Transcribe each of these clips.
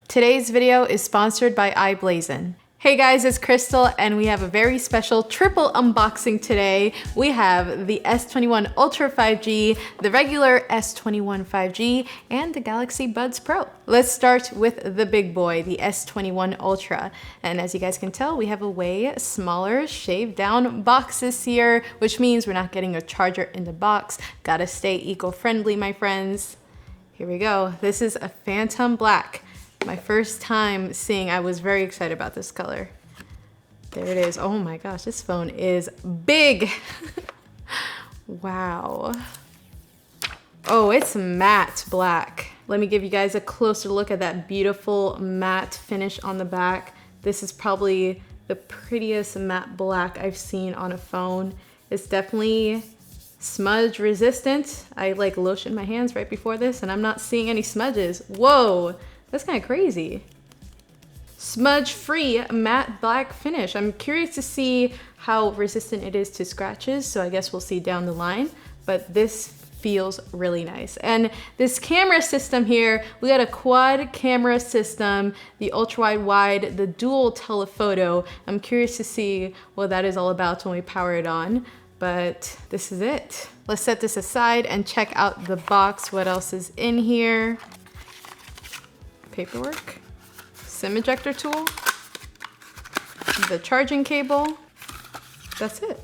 Today's video is sponsored by iBlazin. Hey guys, it's Crystal and we have a very special triple unboxing today. We have the S21 Ultra 5G, the regular S21 5G, and the Galaxy Buds Pro. Let's start with the big boy, the S21 Ultra. And as you guys can tell, we have a way smaller, shaved down boxes here, which means we're not getting a charger in the box. Gotta stay eco-friendly, my friends. Here we go. This is a Phantom Black. My first time seeing, I was very excited about this color. There it is. Oh my gosh, this phone is big. Wow. Oh, it's matte black. Let me give you guys a closer look at that beautiful matte finish on the back. This is probably the prettiest matte black I've seen on a phone. It's definitely smudge resistant. I like lotioned my hands right before this and I'm not seeing any smudges. Whoa. That's kind of crazy. Smudge-free matte black finish. I'm curious to see how resistant it is to scratches, so I guess we'll see down the line, but this feels really nice. And this camera system here, we got a quad camera system, the ultra wide, the dual telephoto. I'm curious to see what that is all about when we power it on, but this is it. Let's set this aside and check out the box. What else is in here? Paperwork, SIM ejector tool, the charging cable. That's it.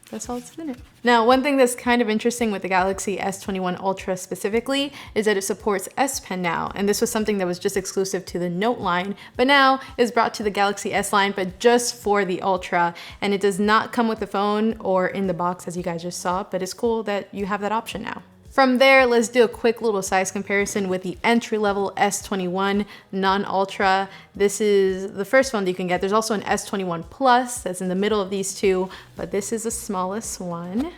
That's all that's in it. Now, one thing that's kind of interesting with the Galaxy S21 Ultra specifically is that it supports S Pen now. And this was something that was just exclusive to the Note line, but now is brought to the Galaxy S line, but just for the Ultra. And it does not come with the phone or in the box as you guys just saw, but it's cool that you have that option now. From there, let's do a quick little size comparison with the entry-level S21 non-Ultra. This is the first phone that you can get. There's also an S21 Plus that's in the middle of these two, but this is the smallest one.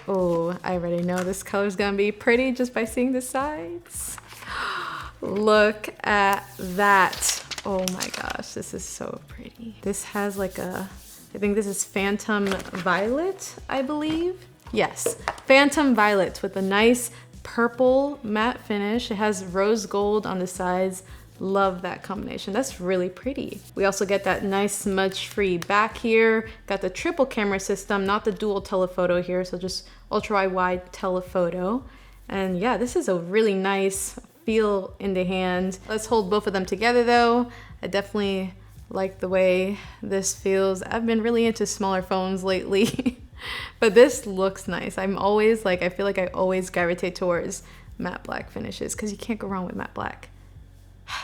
Oh, I already know this color's gonna be pretty just by seeing the sides. Look at that. Oh my gosh, this is so pretty. This has like a, I think this is Phantom Violet, I believe. Yes, Phantom Violet with a nice purple matte finish. It has rose gold on the sides. Love that combination. That's really pretty. We also get that nice smudge-free back here. Got the triple camera system, not the dual telephoto here, so just ultra-wide telephoto. And yeah, this is a really nice feel in the hand. Let's hold both of them together though. I definitely like the way this feels. I've been really into smaller phones lately. But this looks nice. I'm always like, I feel like I always gravitate towards matte black finishes because you can't go wrong with matte black.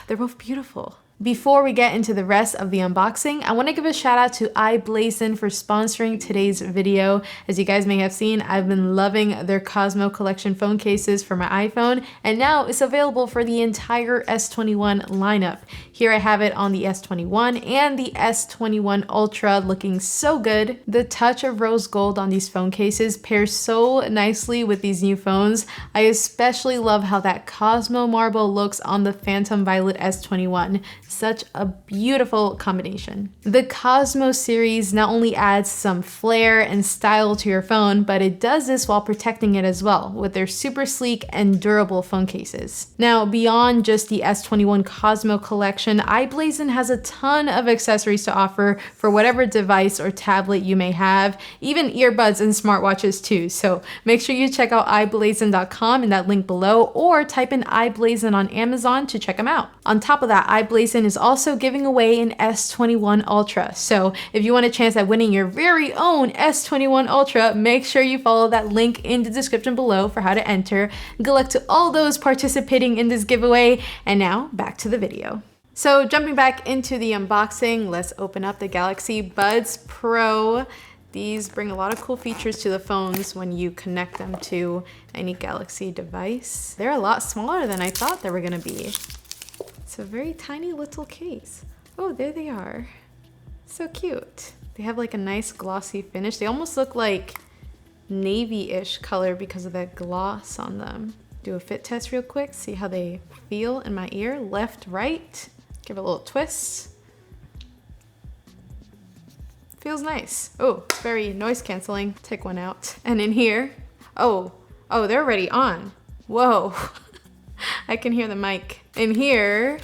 They're both beautiful. Before we get into the rest of the unboxing, I want to give a shout out to iBlazin for sponsoring today's video. As you guys may have seen, I've been loving their Cosmo collection phone cases for my iPhone, and now it's available for the entire S21 lineup. Here I have it on the S21 and the S21 Ultra, looking so good. The touch of rose gold on these phone cases pairs so nicely with these new phones. I especially love how that Cosmo marble looks on the Phantom Violet S21. Such a beautiful combination. The Cosmo series not only adds some flair and style to your phone, but it does this while protecting it as well with their super sleek and durable phone cases. Now, beyond just the S21 Cosmo collection, iBlazin has a ton of accessories to offer for whatever device or tablet you may have, even earbuds and smartwatches too. So make sure you check out iBlazin.com in that link below, or type in iBlazin on Amazon to check them out. On top of that, iBlazin is also giving away an S21 Ultra. So if you want a chance at winning your very own S21 Ultra, make sure you follow that link in the description below for how to enter. Good luck to all those participating in this giveaway. And now back to the video. So jumping back into the unboxing, let's open up the Galaxy Buds Pro. These bring a lot of cool features to the phones when you connect them to any Galaxy device. They're a lot smaller than I thought they were gonna be. It's a very tiny little case. Oh, there they are. So cute. They have like a nice glossy finish. They almost look like navy-ish color because of that gloss on them. Do a fit test real quick, see how they feel in my ear. Left, right. Give it a little twist. Feels nice. Oh, it's very noise canceling. Take one out. And in here, oh, they're already on. Whoa. I can hear the mic. In here,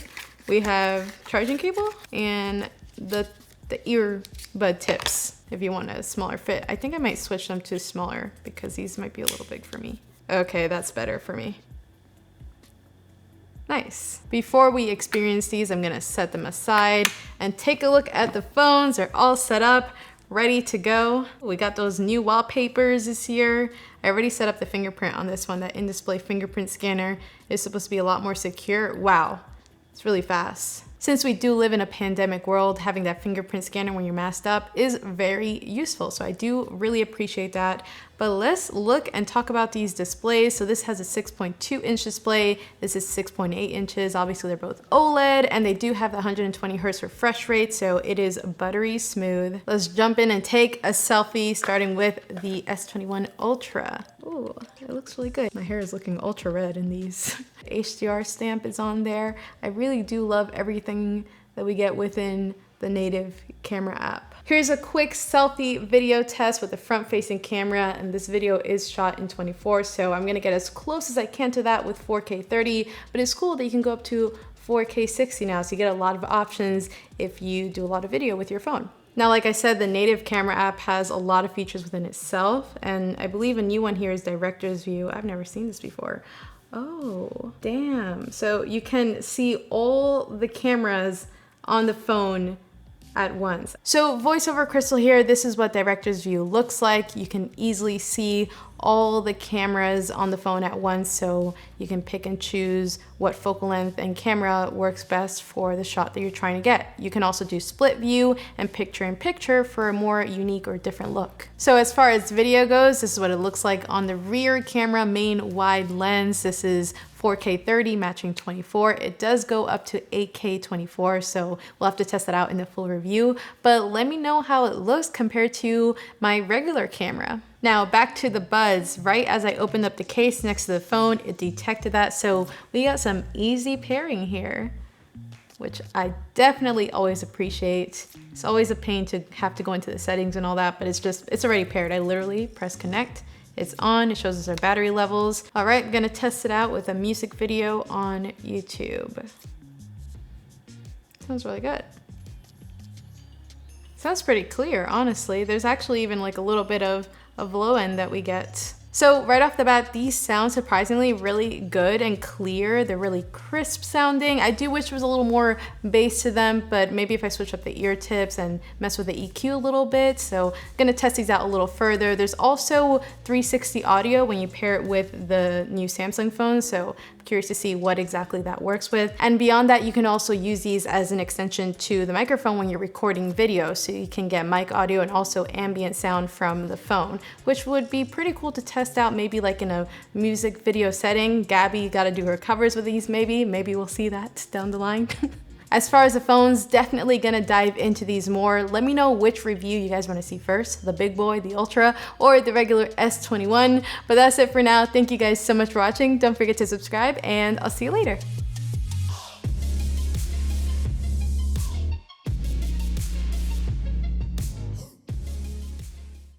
we have charging cable and the earbud tips if you want a smaller fit. I think I might switch them to smaller because these might be a little big for me. Okay, that's better for me. Nice. Before we experience these, I'm gonna set them aside and take a look at the phones. They're all set up, ready to go. We got those new wallpapers this year. I already set up the fingerprint on this one. That in-display fingerprint scanner is supposed to be a lot more secure. Wow, it's really fast. Since we do live in a pandemic world, having that fingerprint scanner when you're masked up is very useful. So I do really appreciate that. But let's look and talk about these displays. So this has a 6.2 inch display. This is 6.8 inches. Obviously they're both OLED and they do have the 120 hertz refresh rate. So it is buttery smooth. Let's jump in and take a selfie starting with the S21 Ultra. Ooh, it looks really good. My hair is looking ultra red in these. HDR stamp is on there. I really do love everything that we get within the native camera app. Here's a quick selfie video test with the front-facing camera, and this video is shot in 24, so I'm gonna get as close as I can to that with 4K 30, but it's cool that you can go up to 4K 60 now, so you get a lot of options if you do a lot of video with your phone. Now, like I said, the native camera app has a lot of features within itself, and I believe a new one here is Director's View. I've never seen this before. Oh, damn. So you can see all the cameras on the phone at once. So voice over Crystal here, this is what Director's View looks like. You can easily see all the cameras on the phone at once, so you can pick and choose what focal length and camera works best for the shot that you're trying to get. You can also do split view and picture-in-picture for a more unique or different look. So as far as video goes, this is what it looks like on the rear camera main wide lens. This is 4K 30 matching 24. It does go up to 8K 24, so we'll have to test that out in the full review, but let me know how it looks compared to my regular camera. Now back to the buds. Right as I opened up the case next to the phone, it detected that, so we got some easy pairing here, which I definitely always appreciate. It's always a pain to have to go into the settings and all that, but it's already paired. I literally press connect. It's on, it shows us our battery levels. All right, I'm gonna test it out with a music video on YouTube. Sounds really good. Sounds pretty clear, honestly. There's actually even like a little bit of low end that we get. So right off the bat, these sound surprisingly really good and clear. They're really crisp sounding. I do wish there was a little more bass to them, but maybe if I switch up the ear tips and mess with the EQ a little bit. So I'm gonna test these out a little further. There's also 360 audio when you pair it with the new Samsung phones. So I'm curious to see what exactly that works with. And beyond that, you can also use these as an extension to the microphone when you're recording video. So you can get mic audio and also ambient sound from the phone, which would be pretty cool to test out maybe like in a music video setting. Gabby got to do her covers with these maybe we'll see that down the line. As far as the phones, definitely gonna dive into these more. Let me know which review you guys want to see first, the big boy, the Ultra, or the regular S21. But that's it for now. Thank you guys so much for watching. Don't forget to subscribe, and I'll see you later.